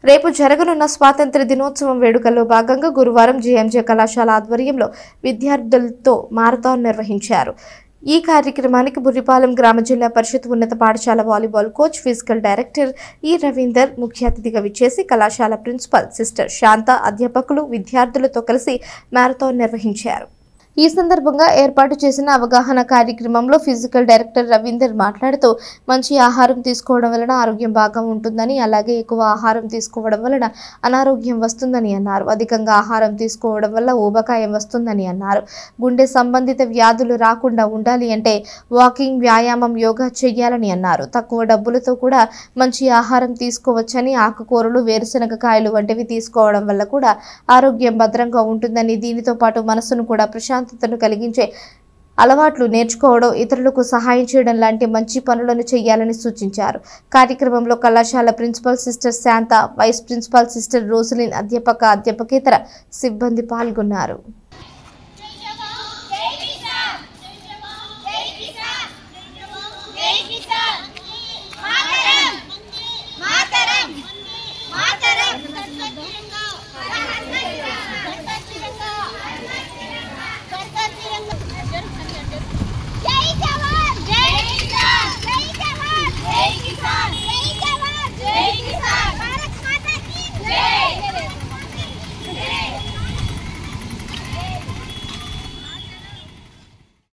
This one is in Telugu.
రేపు జరగనున్న స్వాతంత్ర దినోత్సవం వేడుకల్లో భాగంగా గురువారం జేఎంజే కళాశాల ఆధ్వర్యంలో విద్యార్థులతో మారథాన్ నిర్వహించారు. ఈ కార్యక్రమానికి బుర్రిపాలెం గ్రామ జిల్లా పరిషత్ ఉన్నత పాఠశాల వాలీబాల్ కోచ్, ఫిజికల్ డైరెక్టర్ ఈ రవీందర్ ముఖ్య అతిథిగా విచ్చేసి కళాశాల ప్రిన్సిపల్ సిస్టర్ శాంత, అధ్యాపకులు, విద్యార్థులతో కలిసి మారథాన్ నిర్వహించారు. ఈ సందర్భంగా ఏర్పాటు చేసిన అవగాహన కార్యక్రమంలో ఫిజికల్ డైరెక్టర్ రవీందర్ మాట్లాడుతూ, మంచి ఆహారం తీసుకోవడం వలన ఆరోగ్యం బాగా ఉంటుందని, అలాగే ఎక్కువ ఆహారం తీసుకోవడం వలన అనారోగ్యం వస్తుందని అన్నారు. అధికంగా ఆహారం తీసుకోవడం వల్ల ఊబకాయం వస్తుందని అన్నారు. గుండె సంబంధిత వ్యాధులు రాకుండా ఉండాలి అంటే వాకింగ్, వ్యాయామం, యోగా చేయాలని అన్నారు. తక్కువ డబ్బులతో కూడా మంచి ఆహారం తీసుకోవచ్చని, ఆకుకూరలు, వేరుశనగ కాయలు వంటివి తీసుకోవడం వల్ల కూడా ఆరోగ్యం భద్రంగా ఉంటుందని, దీనితో పాటు మనసును కూడా ప్రశాంతతను కలిగించే అలవాట్లు నేర్చుకోవడం, ఇతరులకు సహాయం చేయడం లాంటి మంచి పనులను చేయాలని సూచించారు. కార్యక్రమంలో కళాశాల ప్రిన్సిపల్ సిస్టర్ శాంత, వైస్ ప్రిన్సిపల్ సిస్టర్ రోసలిన్, అధ్యాపకేతర సిబ్బంది పాల్గొన్నారు.